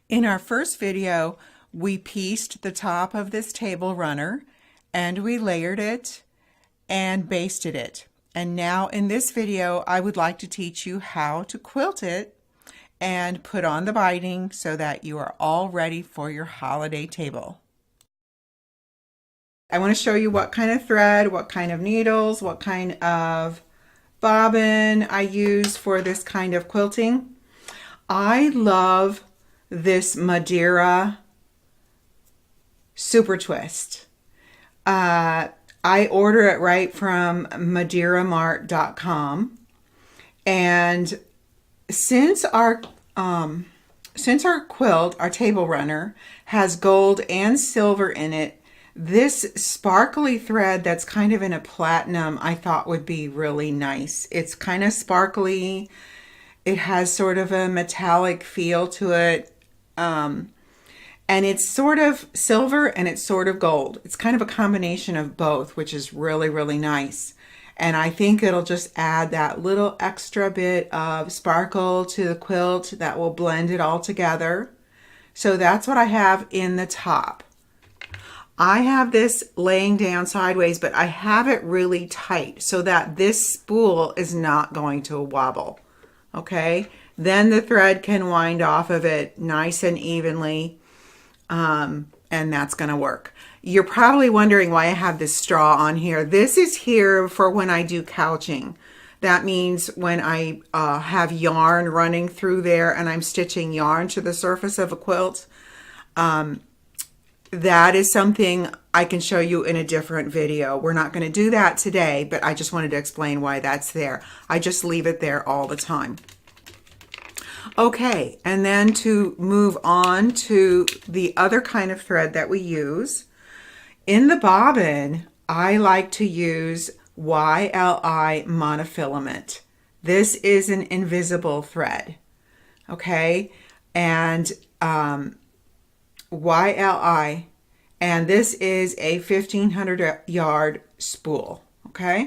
In our first video, we pieced the top of this table runner and we layered it and basted it. And now in this video, I would like to teach you how to quilt it and put on the binding so that you are all ready for your holiday table. I want to show you what kind of thread, what kind of needles, what kind of bobbin I use for this kind of quilting. I love this Madeira Super Twist. I order it right from madeiramart.com, and since our quilt, our table runner, has gold and silver in it, this sparkly thread that's kind of in a platinum I thought would be really nice. It's kind of sparkly. It has sort of a metallic feel to it. And it's sort of silver and it's sort of gold. It's kind of a combination of both, which is really, really nice. And I think it'll just add that little extra bit of sparkle to the quilt that will blend it all together. So that's what I have in the top. I have this laying down sideways, but I have it really tight so that this spool is not going to wobble. Okay, then the thread can wind off of it nice and evenly, and that's going to work. You're probably wondering why I have this straw on here. This is here for when I do couching. That means when I have yarn running through there and I'm stitching yarn to the surface of a quilt. That is something I can show you in a different video. We're not going to do that today, but I just wanted to explain why that's there. I just leave it there all the time. Okay, and then to move on to the other kind of thread that we use. In the bobbin, I like to use YLI monofilament. This is an invisible thread, okay? And YLI, and this is a 1500 yard spool, okay?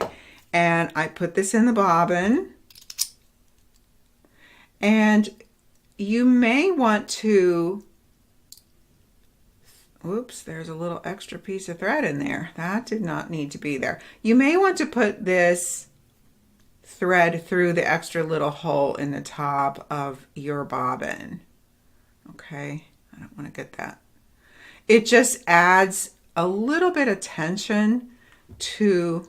And I put this in the bobbin, and you may want to, oops, there's a little extra piece of thread in there. That did not need to be there. You may want to put this thread through the extra little hole in the top of your bobbin, okay? I don't want to get that. It just adds a little bit of tension to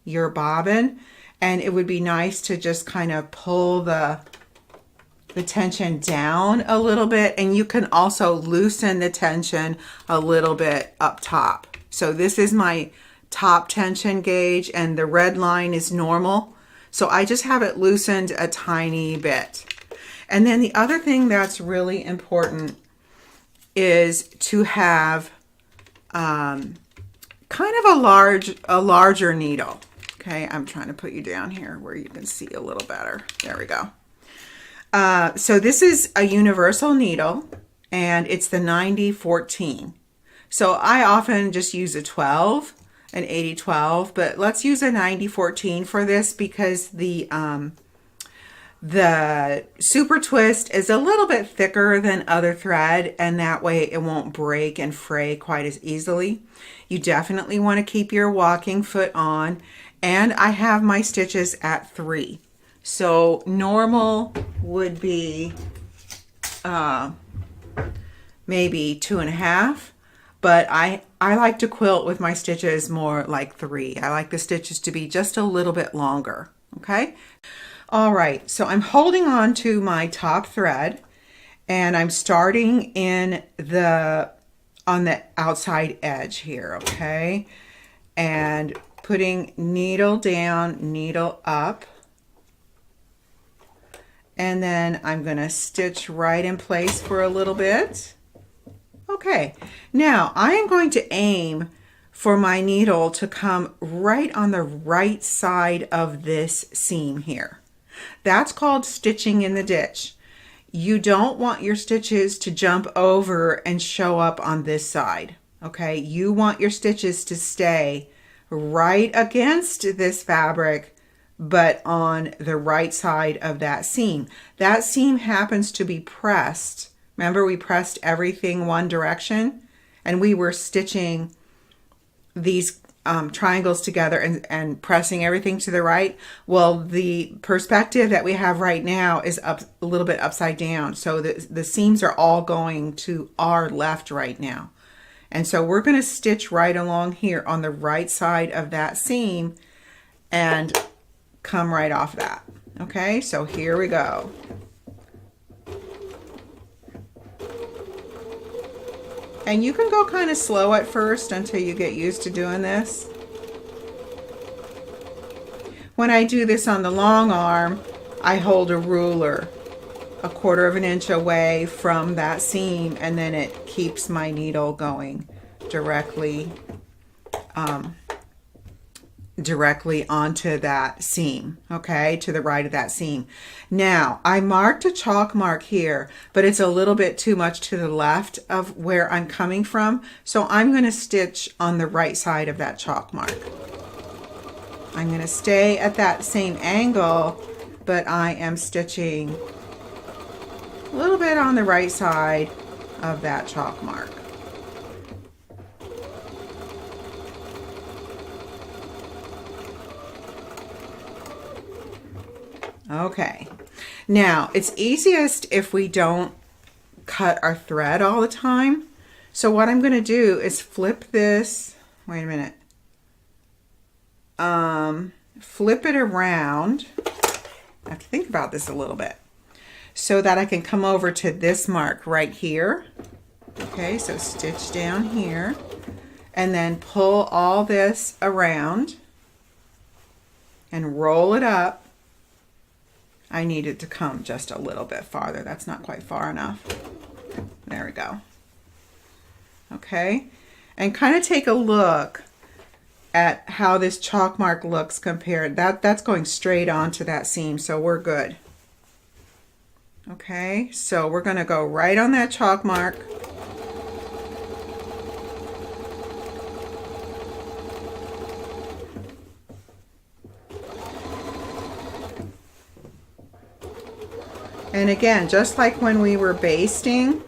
your bobbin, and it would be nice to just kind of pull the tension down a little bit, and you can also loosen the tension a little bit up top. So this is my top tension gauge, and the red line is normal. So I just have it loosened a tiny bit. And then the other thing that's really important is to have kind of a larger needle. Okay, I'm trying to put you down here where you can see a little better. There we go. So this is a universal needle, and it's the 90-14. So I often just use a 12, an 80-12, but let's use a 90-14 for this because the Super Twist is a little bit thicker than other thread, and that way it won't break and fray quite as easily. You definitely want to keep your walking foot on, and I have my stitches at 3. So normal would be maybe 2.5, but I like to quilt with my stitches more like 3. I like the stitches to be just a little bit longer, okay? All right, so I'm holding on to my top thread, and I'm starting on the outside edge here, okay? And putting needle down, needle up. And then I'm going to stitch right in place for a little bit. Okay, now I am going to aim for my needle to come right on the right side of this seam here. That's called stitching in the ditch. You don't want your stitches to jump over and show up on this side, okay? You want your stitches to stay right against this fabric, but on the right side of that seam. That seam happens to be pressed Remember, we pressed everything one direction and we were stitching these triangles together and pressing everything to the right. Well, the perspective that we have right now is up a little bit upside down. So the seams are all going to our left right now. And so we're going to stitch right along here on the right side of that seam and come right off that. Okay, so here we go. And you can go kind of slow at first until you get used to doing this. When I do this on the long arm, I hold a ruler 1/4 of an inch away from that seam, and then it keeps my needle going directly onto that seam, okay, to the right of that seam. Now, I marked a chalk mark here, but it's a little bit too much to the left of where I'm coming from, so I'm going to stitch on the right side of that chalk mark. I'm going to stay at that same angle, but I am stitching a little bit on the right side of that chalk mark. Okay, now it's easiest if we don't cut our thread all the time. So what I'm going to do is flip this, wait a minute, flip it around. I have to think about this a little bit so that I can come over to this mark right here. Okay, so stitch down here and then pull all this around and roll it up. I need it to come just a little bit farther. That's not quite far enough. There we go. Okay, and kind of take a look at how this chalk mark looks compared. That's going straight onto that seam, so we're good. Okay, so we're going to go right on that chalk mark. And again, just like when we were basting,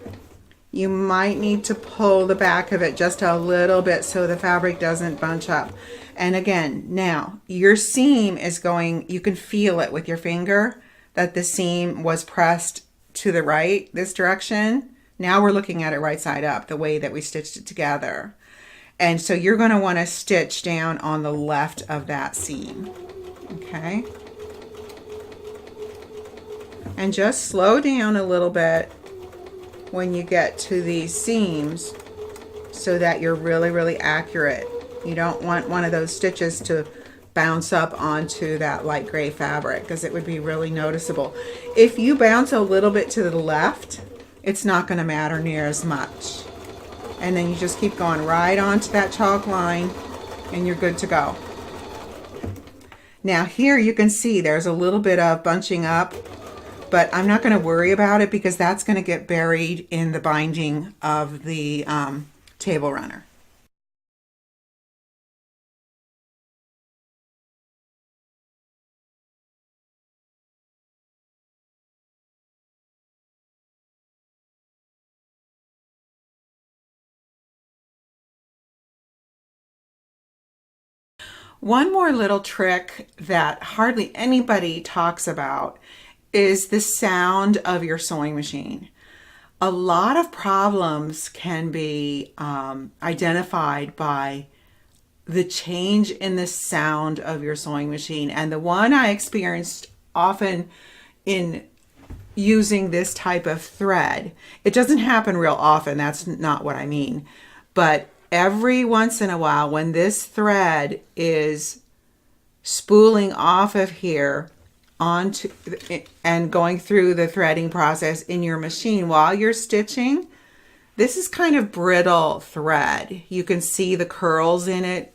you might need to pull the back of it just a little bit so the fabric doesn't bunch up. And again, now your seam is going, you can feel it with your finger that the seam was pressed to the right, this direction. Now we're looking at it right side up, the way that we stitched it together. And so you're going to want to stitch down on the left of that seam. Okay. And just slow down a little bit when you get to these seams so that you're really accurate. You don't want one of those stitches to bounce up onto that light gray fabric because it would be really noticeable. If you bounce a little bit to the left, it's not going to matter near as much. And then you just keep going right onto that chalk line and you're good to go. Now here you can see there's a little bit of bunching up, but I'm not going to worry about it because that's going to get buried in the binding of the table runner. One more little trick that hardly anybody talks about is the sound of your sewing machine. A lot of problems can be identified by the change in the sound of your sewing machine. And the one I experienced often in using this type of thread, it doesn't happen real often, that's not what I mean, but every once in a while when this thread is spooling off of here onto and going through the threading process in your machine while you're stitching, this is kind of brittle thread. You can see the curls in it,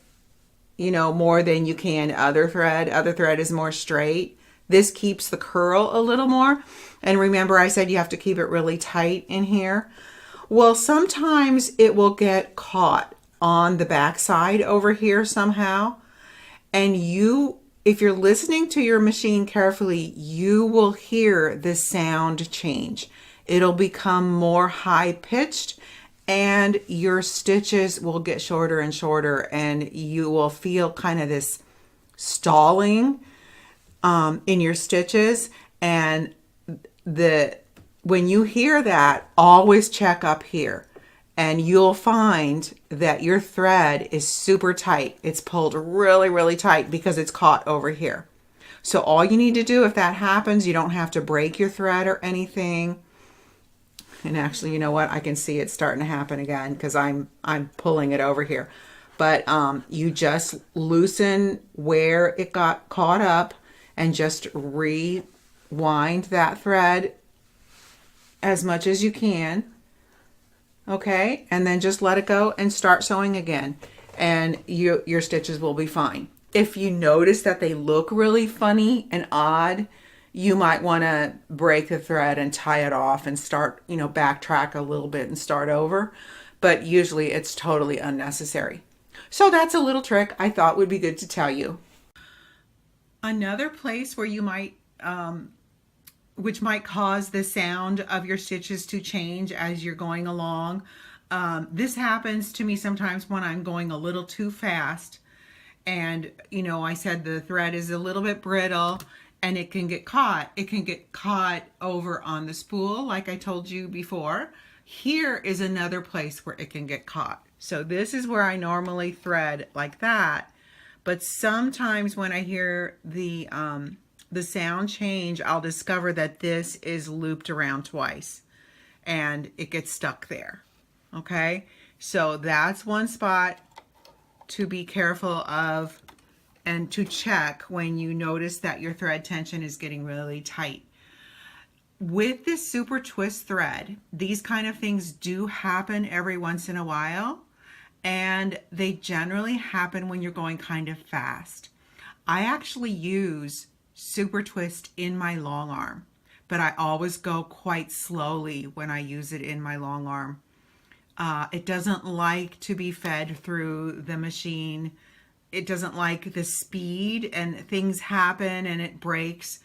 you know, more than you can other thread. Other thread is more straight. This keeps the curl a little more. And remember I said you have to keep it really tight in here. Well, sometimes it will get caught on the back side over here somehow. And you, if you're listening to your machine carefully, you will hear the sound change. it'll become more high pitched and your stitches will get shorter and shorter, and you will feel kind of this stalling in your stitches. And when you hear that, always check up here, and you'll find that your thread is super tight. It's pulled really, really tight because it's caught over here. So all you need to do, if that happens, you don't have to break your thread or anything. And actually, you know what? I can see it starting to happen again because I'm pulling it over here. But you just loosen where it got caught up and just rewind that thread as much as you can. Okay, and then just let it go and start sewing again, and your stitches will be fine. If you notice that they look really funny and odd, you might want to break the thread and tie it off and start, backtrack a little bit and start over. But usually it's totally unnecessary. So that's a little trick I thought would be good to tell you. Another place where you might, which might cause the sound of your stitches to change as you're going along. This happens to me sometimes when I'm going a little too fast. And, I said the thread is a little bit brittle and it can get caught. It can get caught over on the spool, like I told you before. Here is another place where it can get caught. So this is where I normally thread like that. But sometimes when I hear the sound change, I'll discover that this is looped around twice and it gets stuck there. Okay, so that's one spot to be careful of and to check when you notice that your thread tension is getting really tight. With this super twist thread, these kind of things do happen every once in a while, and they generally happen when you're going kind of fast. I actually use super twist in my long arm, but I always go quite slowly when I use it in my long arm. It doesn't like to be fed through the machine. It doesn't like the speed, and things happen and it breaks.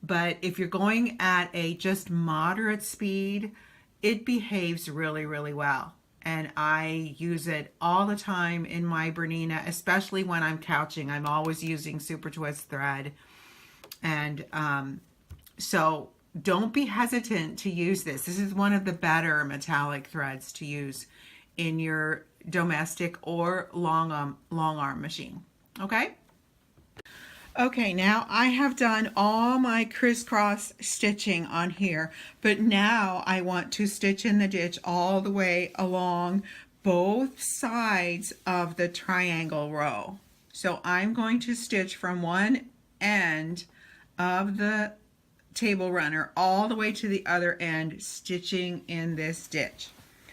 But if you're going at a just moderate speed, it behaves really, really well. And I use it all the time in my Bernina, especially when I'm couching. I'm always using super twist thread. And so don't be hesitant to use this. This is one of the better metallic threads to use in your domestic or long arm machine. Okay? Okay, now I have done all my crisscross stitching on here, but now I want to stitch in the ditch all the way along both sides of the triangle row. So I'm going to stitch from one end of the table runner all the way to the other end, stitching in this ditch.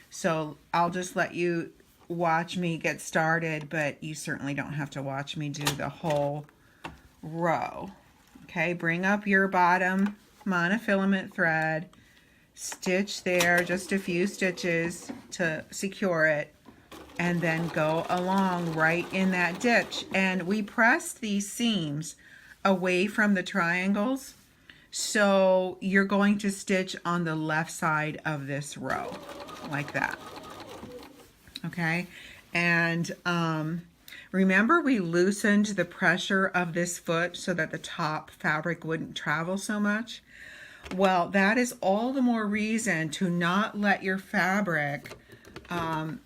So I'll just let you watch me get started, but you certainly don't have to watch me do the whole row. Okay, bring up your bottom monofilament thread, stitch there just a few stitches to secure it, and then go along right in that ditch. And we press these seams away from the triangles, so you're going to stitch on the left side of this row like that. Okay, and remember we loosened the pressure of this foot so that the top fabric wouldn't travel so much? Well, that is all the more reason to not let your fabric,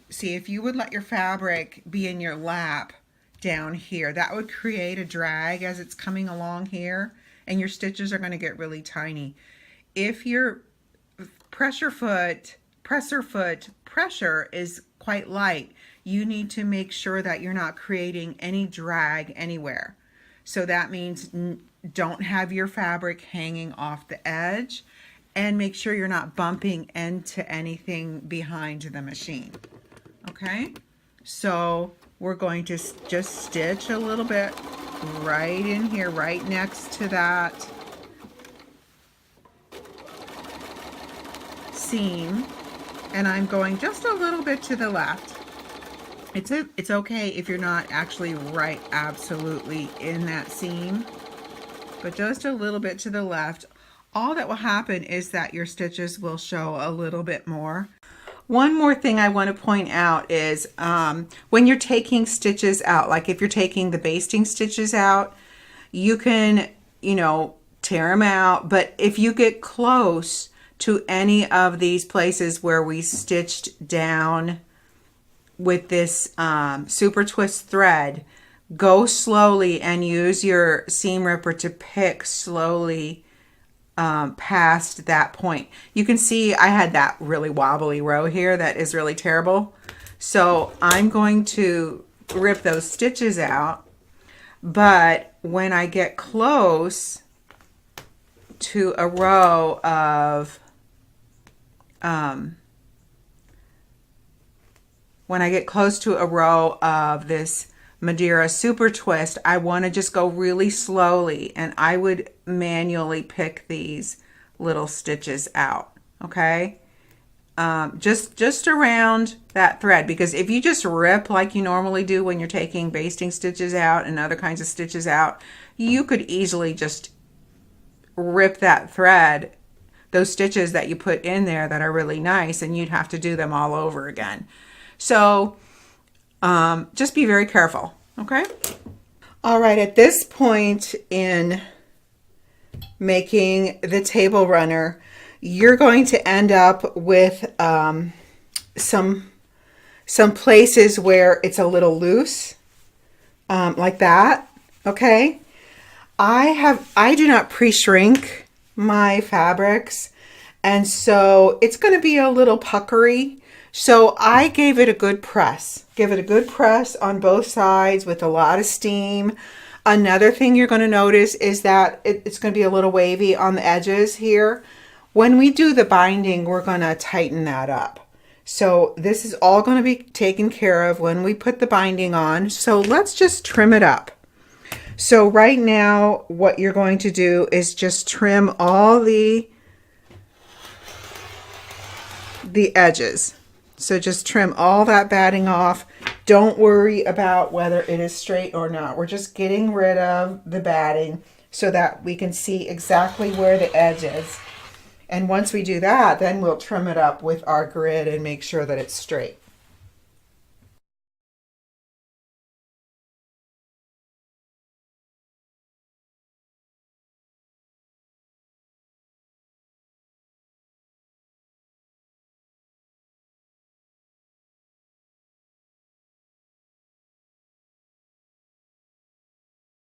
see, if you would let your fabric be in your lap down here, that would create a drag as it's coming along here, and your stitches are going to get really tiny. If your presser foot pressure is quite light, you need to make sure that you're not creating any drag anywhere. So that means don't have your fabric hanging off the edge, and make sure you're not bumping into anything behind the machine. Okay, so we're going to just stitch a little bit right in here, right next to that seam, and I'm going just a little bit to the left. It's okay if you're not actually right absolutely in that seam, but just a little bit to the left. all that will happen is that your stitches will show a little bit more. One more thing I want to point out is when you're taking stitches out, like if you're taking the basting stitches out, you can, you know, tear them out. But if you get close to any of these places where we stitched down with this super twist thread, go slowly and use your seam ripper to pick slowly past that point. You can see I had that really wobbly row here that is really terrible. So I'm going to rip those stitches out, but when I get close to a row of this Madeira super twist, I want to just go really slowly, and I would manually pick these little stitches out. Okay, just around that thread, because if you just rip like you normally do when you're taking basting stitches out and other kinds of stitches out, you could easily just rip that thread, those stitches that you put in there that are really nice, and you'd have to do them all over again. So just be very careful, okay? All right, at this point in making the table runner, you're going to end up with some places where it's a little loose, like that, okay? I do not pre-shrink my fabrics, and so it's going to be a little puckery. So I gave it a good press. Give it a good press on both sides with a lot of steam. Another thing you're going to notice is that it's going to be a little wavy on the edges here. When we do the binding, we're going to tighten that up. So this is all going to be taken care of when we put the binding on. So let's just trim it up. So right now, what you're going to do is just trim all the edges. So just trim all that batting off. Don't worry about whether it is straight or not. We're just getting rid of the batting so that we can see exactly where the edge is. And once we do that, then we'll trim it up with our grid and make sure that it's straight.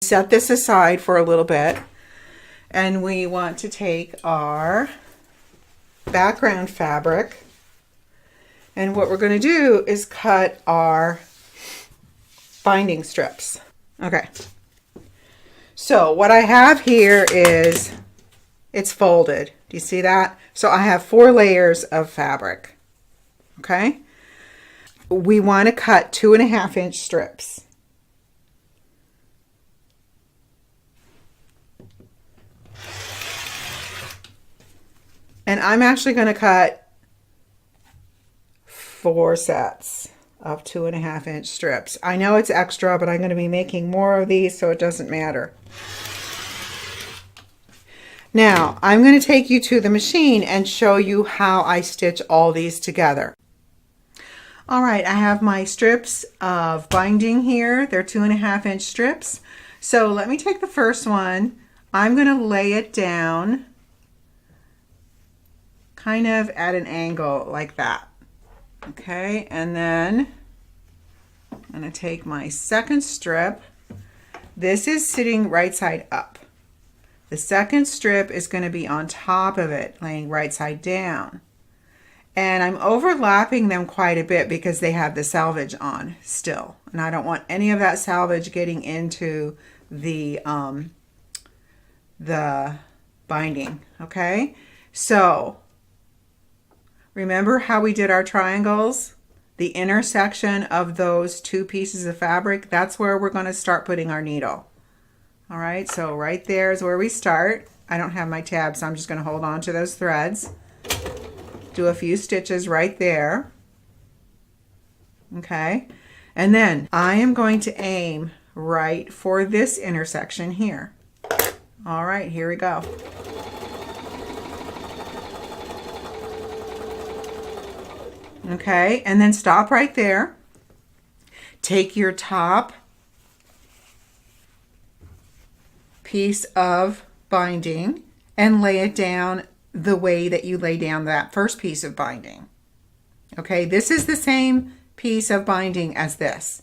Set this aside for a little bit, and we want to take our background fabric, and what we're going to do is cut our binding strips. Okay, so what I have here is it's folded. Do you see that? So I have 4 layers of fabric. Okay, we want to cut 2.5-inch strips. And I'm actually going to cut 4 sets of 2.5-inch strips. I know it's extra, but I'm going to be making more of these, so it doesn't matter. Now, I'm going to take you to the machine and show you how I stitch all these together. All right, I have my strips of binding here. They're 2.5-inch strips. So let me take the first one. I'm going to lay it down kind of at an angle like that. Okay, and then I'm going to take my second strip. This is sitting right side up. The second strip is going to be on top of it, laying right side down. And I'm overlapping them quite a bit because they have the selvage on still. And I don't want any of that selvage getting into the binding. Okay, so remember how we did our triangles? The intersection of those 2 pieces of fabric, that's where we're going to start putting our needle. All right, so right there is where we start. I don't have my tab, so I'm just going to hold on to those threads. Do a few stitches right there. Okay, and then I am going to aim right for this intersection here. All right, here we go. Okay, and then stop right there. Take your top piece of binding and lay it down the way that you lay down that first piece of binding. Okay, this is the same piece of binding as this.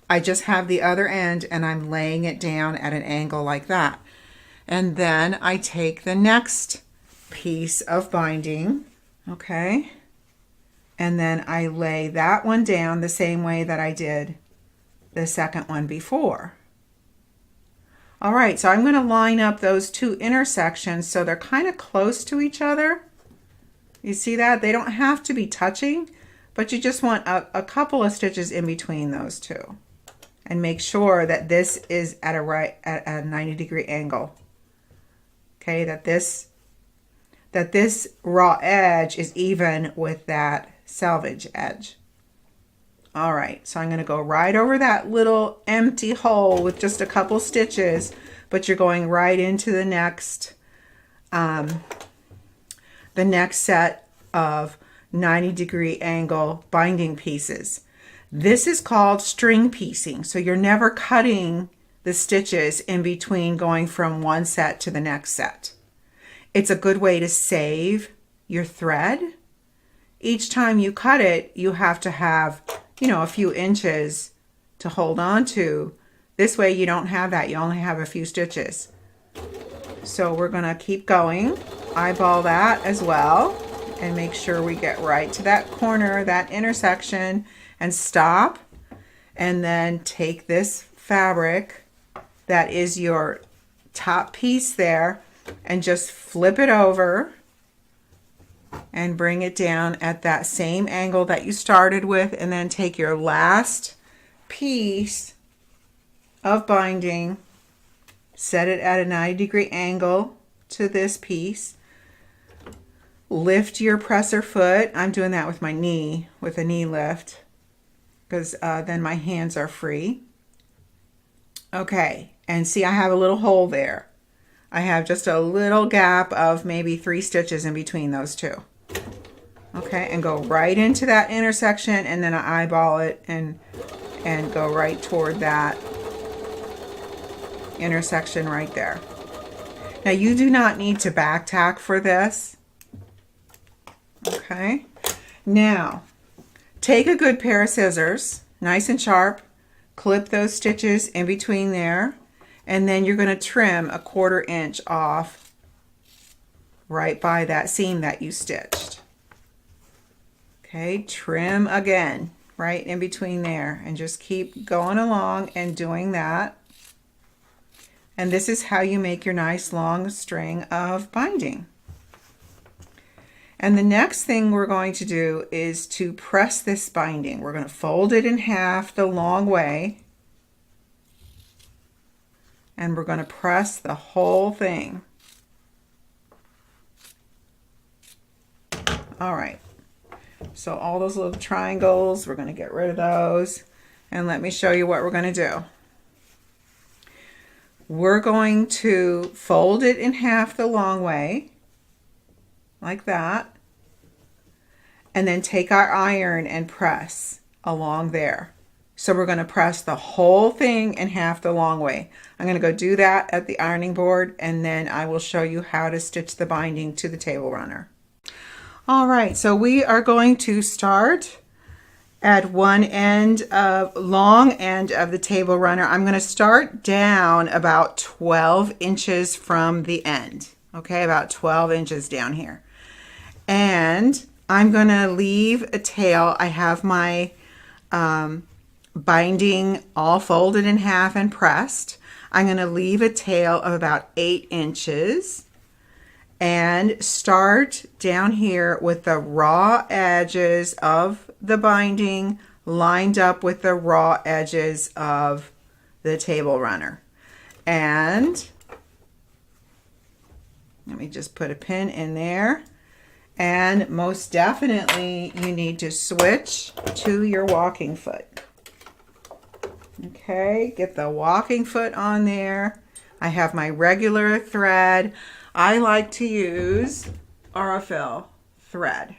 I just have the other end and I'm laying it down at an angle like that. And then I take the next piece of binding, okay, and then I lay that one down the same way that I did the second one before. All right, so I'm going to line up those two intersections so they're kind of close to each other. You see that? They don't have to be touching, but you just want a couple of stitches in between those two. And make sure that this is at a 90-degree angle. Okay, that this raw edge is even with that selvage edge. All right, so I'm going to go right over that little empty hole with just a couple stitches, but you're going right into the next set of 90-degree angle binding pieces. This is called string piecing, so you're never cutting the stitches in between going from one set to the next set. It's a good way to save your thread. Each time you cut it, you have to have, a few inches to hold on to. This way you don't have that. You only have a few stitches. So we're going to keep going. Eyeball that as well and make sure we get right to that corner, that intersection, and stop. And then take this fabric that is your top piece there and just flip it over and bring it down at that same angle that you started with, and then take your last piece of binding, set it at a 90-degree angle to this piece, lift your presser foot. I'm doing that with my knee, with a knee lift, because then my hands are free. Okay, and see, I have a little hole there. I have just a little gap of maybe 3 stitches in between those two. Okay, and go right into that intersection, and then I eyeball it and go right toward that intersection right there. Now you do not need to back tack for this. Okay, now take a good pair of scissors, nice and sharp, clip those stitches in between there, and then you're going to trim a 1/4 inch off right by that seam that you stitched. Okay, trim again right in between there, and just keep going along and doing that. And this is how you make your nice long string of binding. And the next thing we're going to do is to press this binding. We're going to fold it in half the long way, and we're going to press the whole thing. All right, so all those little triangles, we're going to get rid of those, and let me show you what we're going to do. We're going to fold it in half the long way, like that, and then take our iron and press along there. So we're going to press the whole thing in half the long way. I'm going to go do that at the ironing board, and then I will show you how to stitch the binding to the table runner. All right, so we are going to start at one end of long end of the table runner. I'm going to start down about 12 inches from the end. Okay, about 12 inches down here. And I'm going to leave a tail. I have my binding all folded in half and pressed. I'm going to leave a tail of about 8 inches and start down here with the raw edges of the binding lined up with the raw edges of the table runner. And let me just put a pin in there. And most definitely you need to switch to your walking foot. Okay, get the walking foot on there. I have my regular thread. I like to use Aurifil thread.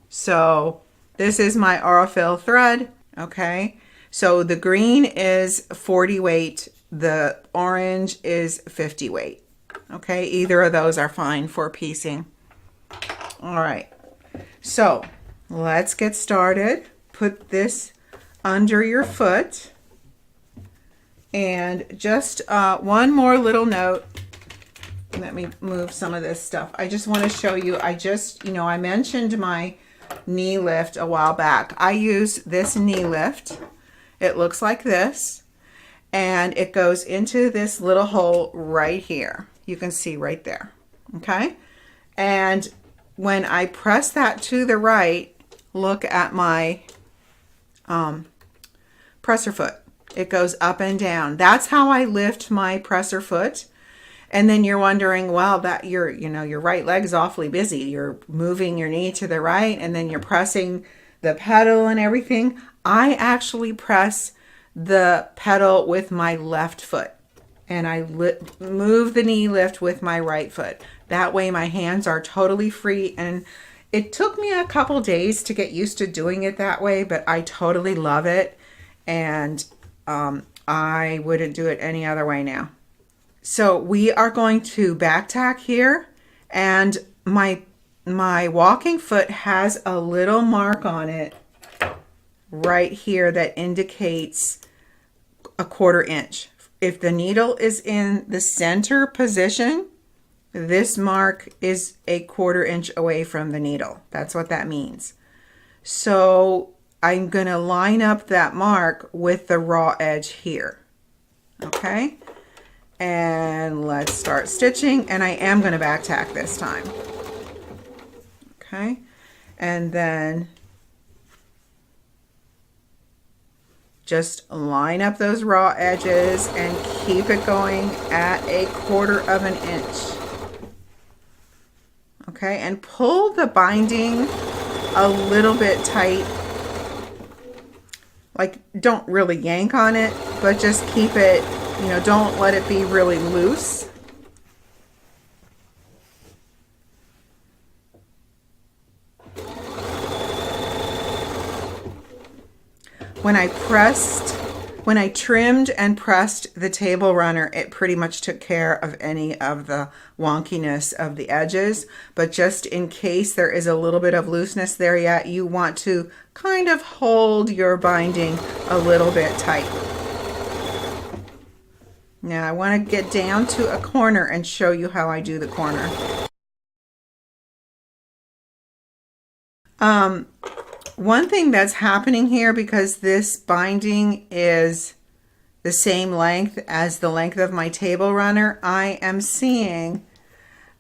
So This is my Aurifil thread, okay? So the green is 40 weight, the orange is 50 weight, okay? Either of those are fine for piecing. All right, so let's get started. Put this under your foot. And just one more little note. Let me move some of this stuff. I just want to show you, I mentioned my knee lift a while back. I use this knee lift. It looks like this. And it goes into this little hole right here. You can see right there. Okay? And when I press that to the right, look at my presser foot. It goes up and down. That's how I lift my presser foot. And then you're wondering, well, that your right leg's awfully busy. You're moving your knee to the right and then you're pressing the pedal and everything. I actually press the pedal with my left foot and I move the knee lift with my right foot. That way my hands are totally free, and it took me a couple days to get used to doing it that way, but I totally love it, and I wouldn't do it any other way now. So we are going to back tack here, and my walking foot has a little mark on it right here that indicates a 1/4 inch. If the needle is in the center position, this mark is a 1/4 inch away from the needle. That's what that means. So I'm going to line up that mark with the raw edge here. Okay? And let's start stitching, and I am going to back tack this time. Okay? And then just line up those raw edges and keep it going at a 1/4 inch. Okay, and pull the binding a little bit tight. Like, don't really yank on it, but just keep it, don't let it be really loose. When I trimmed and pressed the table runner, it pretty much took care of any of the wonkiness of the edges. But just in case there is a little bit of looseness there yet, you want to kind of hold your binding a little bit tight. Now I want to get down to a corner and show you how I do the corner. One thing that's happening here, because this binding is the same length as the length of my table runner, I am seeing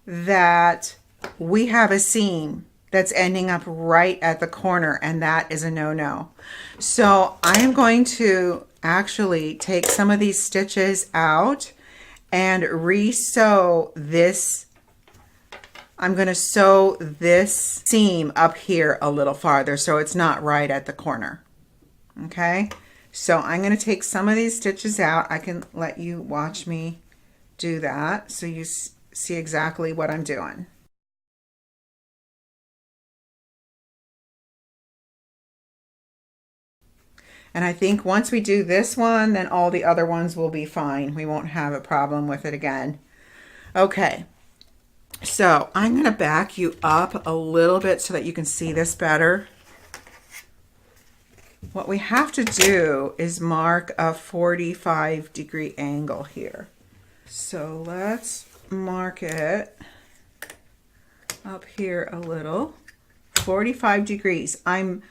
that we have a seam that's ending up right at the corner, and that is a no-no. So I am going to actually take some of these stitches out and re-sew this. I'm going to sew this seam up here a little farther so it's not right at the corner. Okay, so I'm going to take some of these stitches out. I can let you watch me do that so you see exactly what I'm doing. And I think once we do this one, then all the other ones will be fine. We won't have a problem with it again. Okay. So I'm going to back you up a little bit so that you can see this better. What we have to do is mark a 45-degree angle here. So let's mark it up here a little. 45 degrees. I'm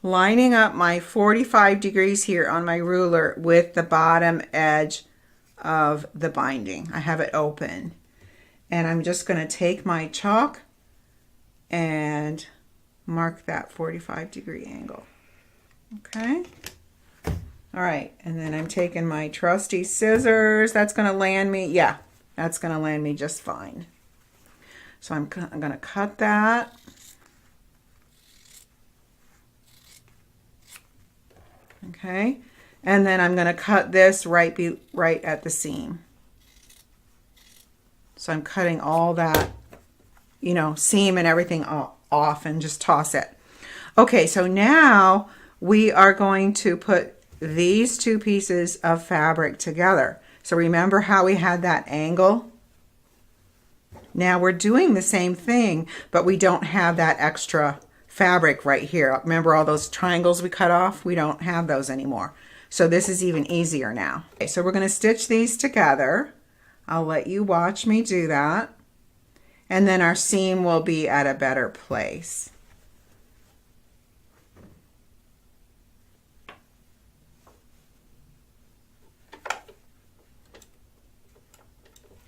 lining up my 45 degrees here on my ruler with the bottom edge of the binding. I have it open. And I'm just going to take my chalk and mark that 45-degree angle. Okay. All right. And then I'm taking my trusty scissors. That's going to land me. Yeah, that's going to land me just fine. So I'm going to cut that. Okay. And then I'm going to cut this right at the seam. So I'm cutting all that, seam and everything off and just toss it. Okay, so now we are going to put these two pieces of fabric together. So remember how we had that angle? Now we're doing the same thing, but we don't have that extra fabric right here. Remember all those triangles we cut off? We don't have those anymore. So this is even easier now. Okay, so we're going to stitch these together. I'll let you watch me do that. And then our seam will be at a better place.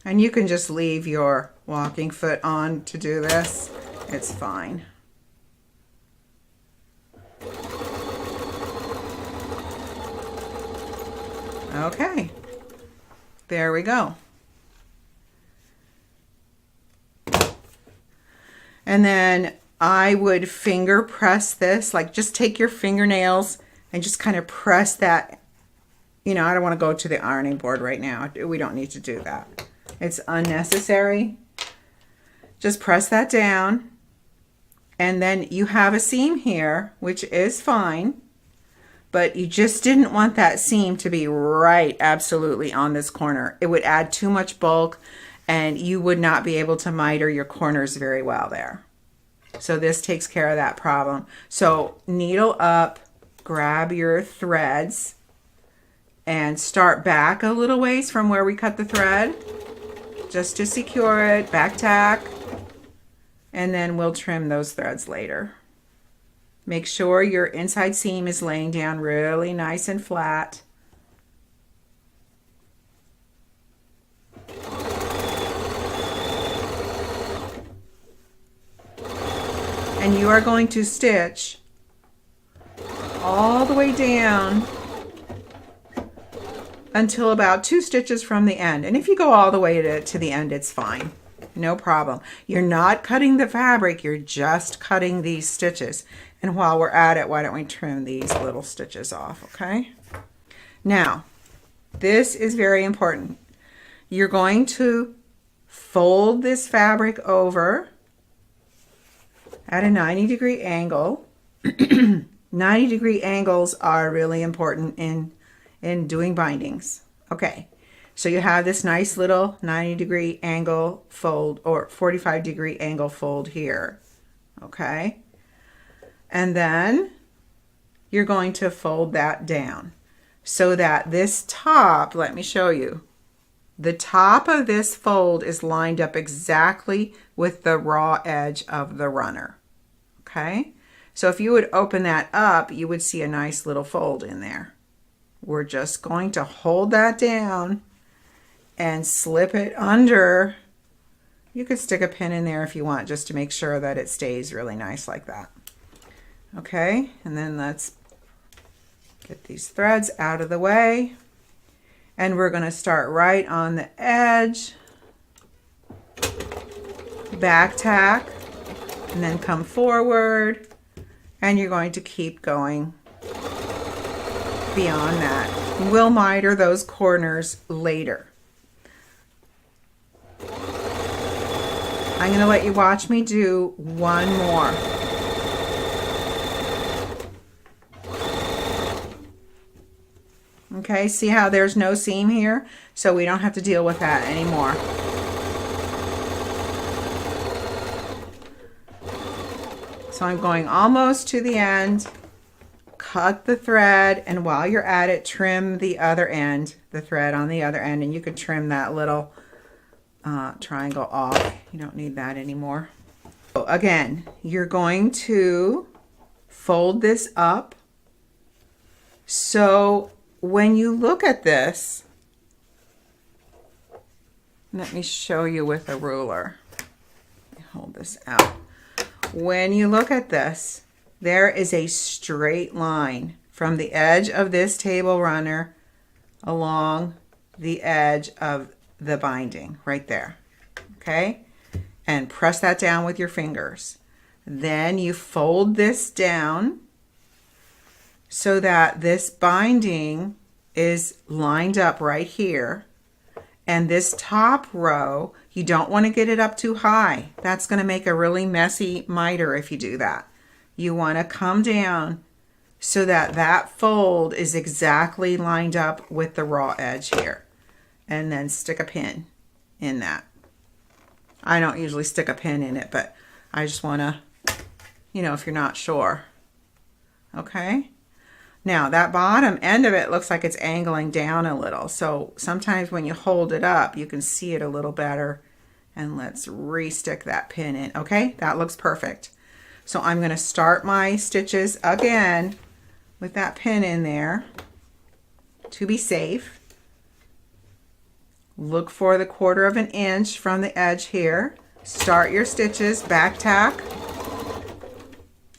And you can just leave your walking foot on to do this. It's fine. Okay, there we go. And then I would finger press this, like just take your fingernails and just kind of press that. You know, I don't want to go to the ironing board right now. We don't need to do that. It's unnecessary. Just press that down. And then you have a seam here, which is fine. But you just didn't want that seam to be right absolutely on this corner. It would add too much bulk and you would not be able to miter your corners very well there. So this takes care of that problem. So needle up, grab your threads and start back a little ways from where we cut the thread just to secure it, back tack, and then we'll trim those threads later. Make sure your inside seam is laying down really nice and flat. And you are going to stitch all the way down until about 2 stitches from the end. And if you go all the way to the end, it's fine. No problem. You're not cutting the fabric, you're just cutting these stitches. And while we're at it, why don't we trim these little stitches off, okay? Now, this is very important. You're going to fold this fabric over at a 90-degree angle. 90-degree angles are really important in doing bindings. Okay, so you have this nice little 90-degree angle fold or 45-degree angle fold here, okay? And then you're going to fold that down so that this top, let me show you, the top of this fold is lined up exactly with the raw edge of the runner, okay? So if you would open that up, you would see a nice little fold in there. We're just going to hold that down and slip it under. You could stick a pin in there if you want, just to make sure that it stays really nice like that. Okay, and then let's get these threads out of the way. And we're going to start right on the edge, back tack, and then come forward, and you're going to keep going beyond that. We'll miter those corners later. I'm going to let you watch me do one more. Okay, see how there's no seam here? So we don't have to deal with that anymore. So I'm going almost to the end. Cut the thread, and while you're at it, trim the other end, the thread on the other end, and you could trim that little triangle off. You don't need that anymore. So again, you're going to fold this up. So when you look at this, let me show you with a ruler. Let me hold this out. When you look at this, there is a straight line from the edge of this table runner along the edge of the binding right there. Okay? And press that down with your fingers. Then you fold this down so that this binding is lined up right here. And this top row, you don't want to get it up too high. That's going to make a really messy miter if you do that. you want to come down so that that fold is exactly lined up with the raw edge here. And then stick a pin in that. I don't usually stick a pin in it, but I just want to, you know, if you're not sure. Okay. Now that bottom end of it looks like it's angling down a little. So sometimes when you hold it up, you can see it a little better. And let's re-stick that pin in. Okay, that looks perfect. So I'm going to start my stitches again with that pin in there to be safe. Look for the 1/4 of an inch from the edge here. Start your stitches, back tack.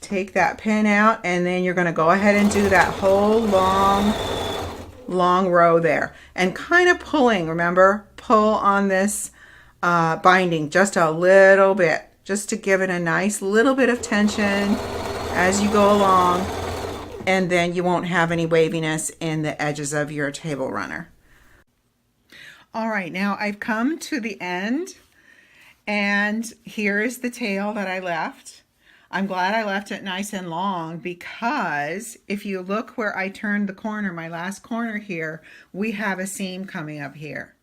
Take that pin out, and then you're going to go ahead and do that whole long row there. And kind of pulling, remember, pull on this binding just a little bit, just to give it a nice little bit of tension as you go along. And then you won't have any waviness in the edges of your table runner. All right, now I've come to the end, and here is the tail that I left. I'm glad I left it nice and long, because if you look where I turned the corner, my last corner here, we have a seam coming up here.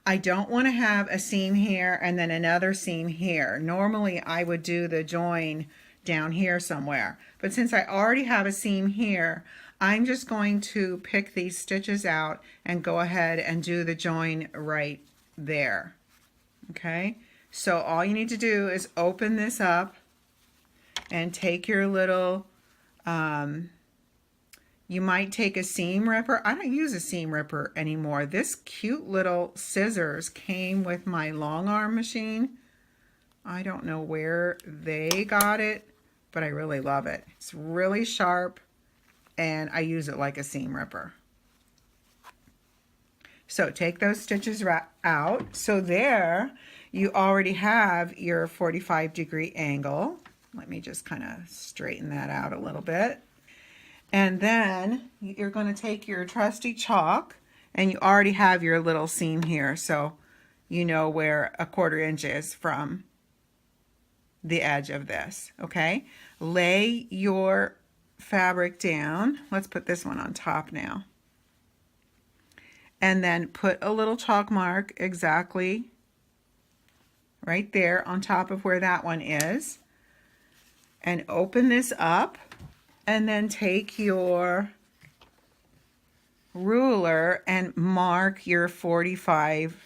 I don't want to have a seam here and then another seam here. Normally I would do the join down here somewhere, but since I already have a seam here, I'm just going to pick these stitches out and go ahead and do the join right there. Okay, so all you need to do is open this up and take your little, you might take a seam ripper. I don't use a seam ripper anymore. This cute little scissors came with my long arm machine. I don't know where they got it, but I really love it. It's really sharp, and I use it like a seam ripper. So take those stitches out. So there you already have your 45-degree angle. Let me just kind of straighten that out a little bit. And then you're going to take your trusty chalk, and you already have your little seam here, so you know where a 1/4 inch is from the edge of this. Okay, lay your fabric down. Let's put this one on top now. And then put a little chalk mark exactly right there on top of where that one is. And open this up, and then take your ruler and mark your 45,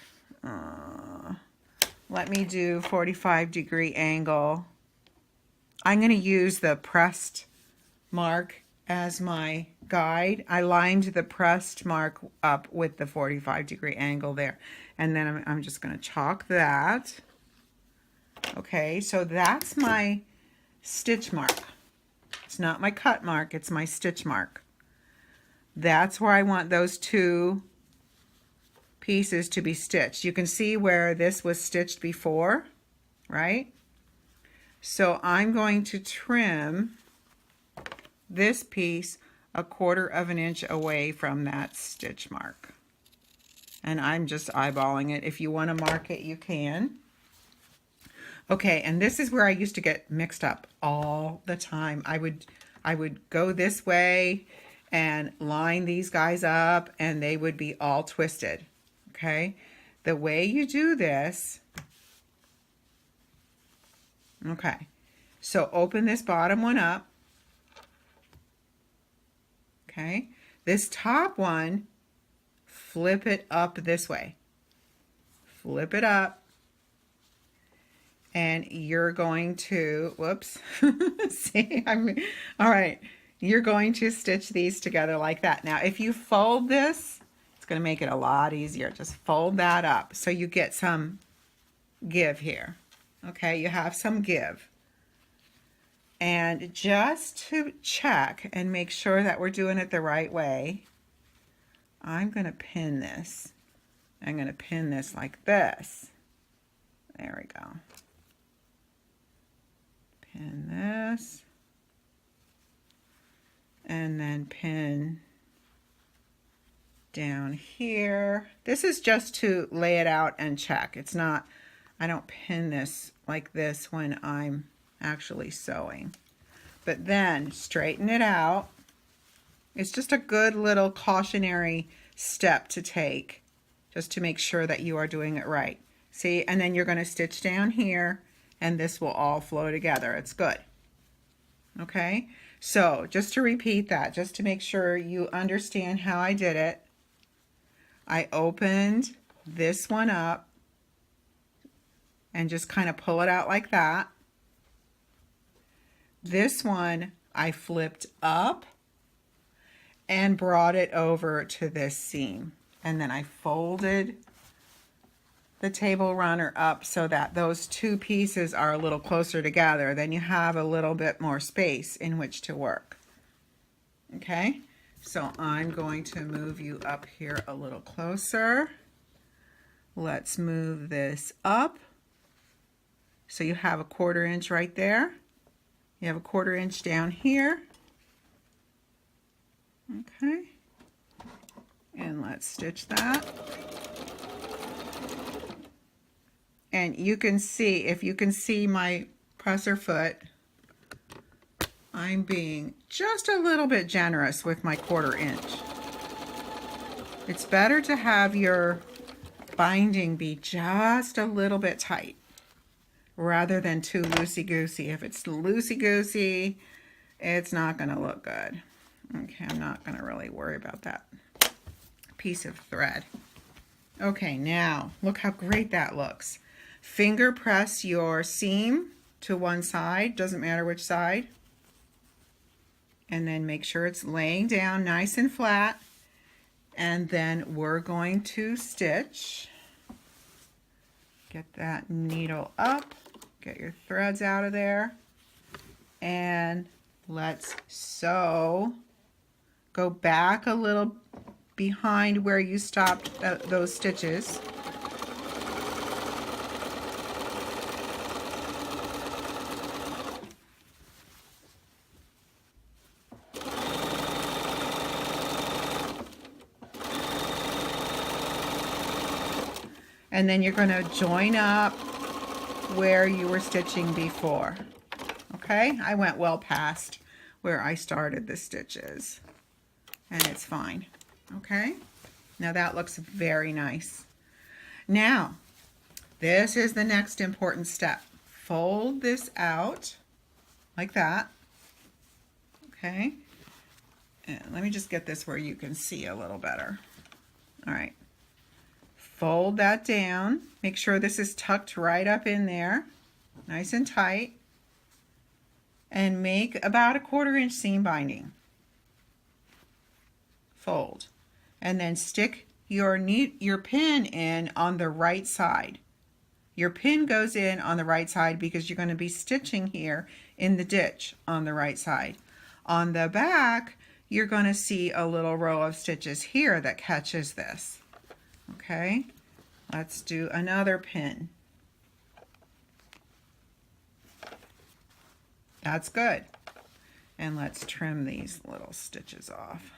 let me do 45-degree angle. I'm going to use the pressed mark as my guide. I lined the pressed mark up with the 45-degree angle there. And then I'm just going to chalk that. Okay, so that's my stitch mark. It's not my cut mark, it's my stitch mark. That's where I want those two pieces to be stitched. You can see where this was stitched before, right? So I'm going to trim this piece a 1/4 of an inch away from that stitch mark. And I'm just eyeballing it. If you want to mark it, you can. Okay, and this is where I used to get mixed up all the time. I would go this way and line these guys up, and they would be all twisted. Okay, the way you do this, okay, so open this bottom one up. Okay, this top one, flip it up this way. Flip it up. And you're going to, whoops, see, all right, you're going to stitch these together like that. Now, if you fold this, it's going to make it a lot easier. Just fold that up so you get some give here. Okay, you have some give. And just to check and make sure that we're doing it the right way, I'm going to pin this. I'm going to pin this like this. There we go. Pin this, and then pin down here. This is just to lay it out and check. It's not, I don't pin this like this when I'm actually sewing. but then straighten it out. It's just a good little cautionary step to take, just to make sure that you are doing it right. See, and then you're going to stitch down here, and this will all flow together. It's good. Okay, so just to repeat that, just to make sure you understand how I did it, I opened this one up and just kind of pull it out like that. This one I flipped up and brought it over to this seam, and then I folded the table runner up so that those two pieces are a little closer together. Then you have a little bit more space in which to work. Okay, so I'm going to move you up here a little closer. Let's move this up. So you have a 1/4 inch right there. You have a 1/4 inch down here. Okay, and let's stitch that. And you can see, if you can see my presser foot, I'm being just a little bit generous with my 1/4 inch. It's better to have your binding be just a little bit tight rather than too loosey-goosey. If it's loosey-goosey, it's not going to look good. Okay, I'm not going to really worry about that piece of thread. Okay, now look how great that looks. Finger press your seam to one side, doesn't matter which side, and then make sure it's laying down nice and flat, and then we're going to stitch. Get that needle up, get your threads out of there, and let's sew. Go back a little behind where you stopped those stitches. And then you're going to join up where you were stitching before. Okay, I went well past where I started the stitches, and it's fine. Okay, now that looks very nice. Now, this is the next important step. Fold this out like that. Okay, and let me just get this where you can see a little better. All right. Fold that down. Make sure this is tucked right up in there, nice and tight, and make about a 1/4 inch seam binding. Fold, and then stick your pin in on the right side. Your pin goes in on the right side because you're going to be stitching here in the ditch on the right side. On the back, you're going to see a little row of stitches here that catches this. Okay, let's do another pin. That's good. And let's trim these little stitches off.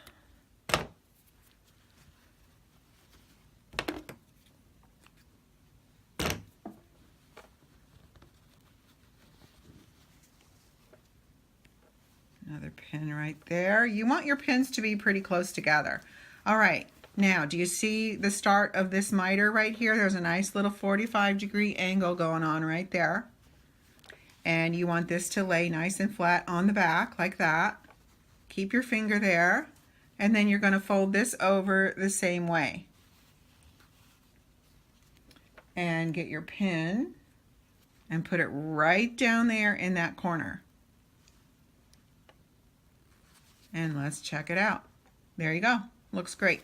Another pin right there. You want your pins to be pretty close together. All right. Now, do you see the start of this miter right here? There's a nice little 45-degree angle going on right there. And you want this to lay nice and flat on the back like that. Keep your finger there. And then you're going to fold this over the same way. And get your pin and put it right down there in that corner. And let's check it out. There you go. Looks great.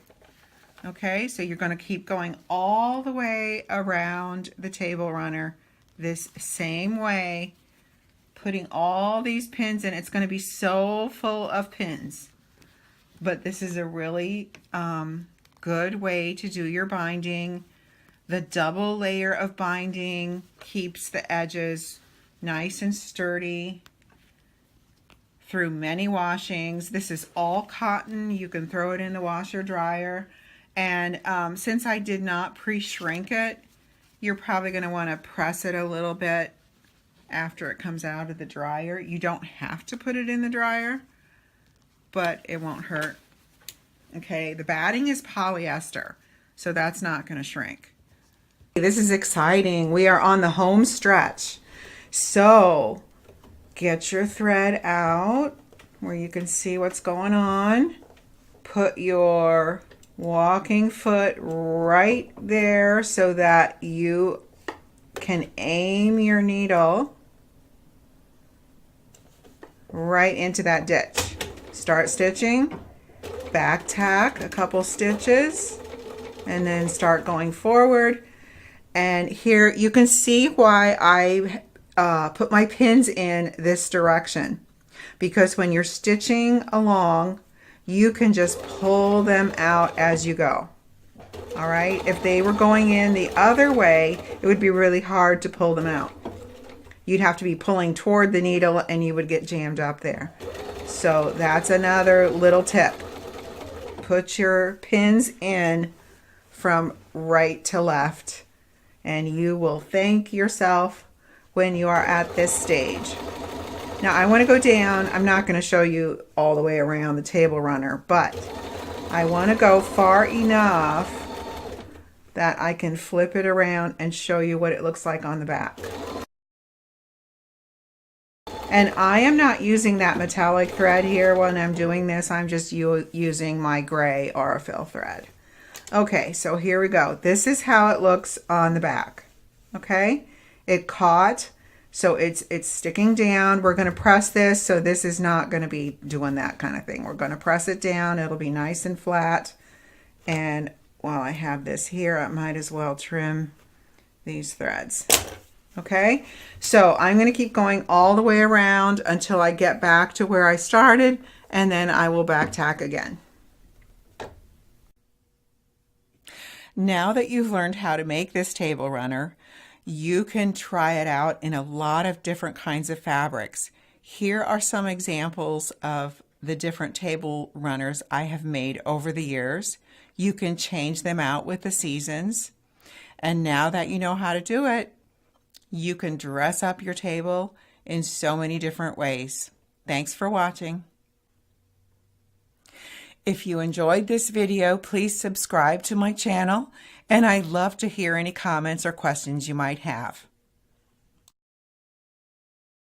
Okay, so you're going to keep going all the way around the table runner this same way, putting all these pins in. It's going to be so full of pins, but this is a really good way to do your binding. The double layer of binding keeps the edges nice and sturdy through many washings. This is all cotton. You can throw it in the washer dryer. And since I did not pre-shrink it, you're probably going to want to press it a little bit after it comes out of the dryer. You don't have to put it in the dryer, but it won't hurt. Okay, the batting is polyester, so that's not going to shrink. This is exciting. We are on the home stretch. So get your thread out where you can see what's going on. Put your walking foot right there so that you can aim your needle right into that ditch. Start stitching, back tack a couple stitches, and then start going forward. And here you can see why I put my pins in this direction, because when you're stitching along, you can just pull them out as you go. All right, if they were going in the other way, it would be really hard to pull them out. You'd have to be pulling toward the needle and you would get jammed up there. So that's another little tip. Put your pins in from right to left, and you will thank yourself when you are at this stage. Now I want to go down. I'm not going to show you all the way around the table runner, but I want to go far enough that I can flip it around and show you what it looks like on the back. And I am not using that metallic thread here when I'm doing this. I'm just using my gray Aurifil thread. Okay, so here we go. This is how it looks on the back. Okay, it caught, so it's sticking down. We're going to press this, so this is not going to be doing that kind of thing. We're going to press it down. It'll be nice and flat. And while I have this here, I might as well trim these threads. Okay, so I'm going to keep going all the way around until I get back to where I started, and then I will back tack again. Now that you've learned how to make this table runner, you can try it out in a lot of different kinds of fabrics. Here are some examples of the different table runners I have made over the years. You can change them out with the seasons. And now that you know how to do it, you can dress up your table in so many different ways. Thanks for watching. If you enjoyed this video, please subscribe to my channel, and I'd love to hear any comments or questions you might have.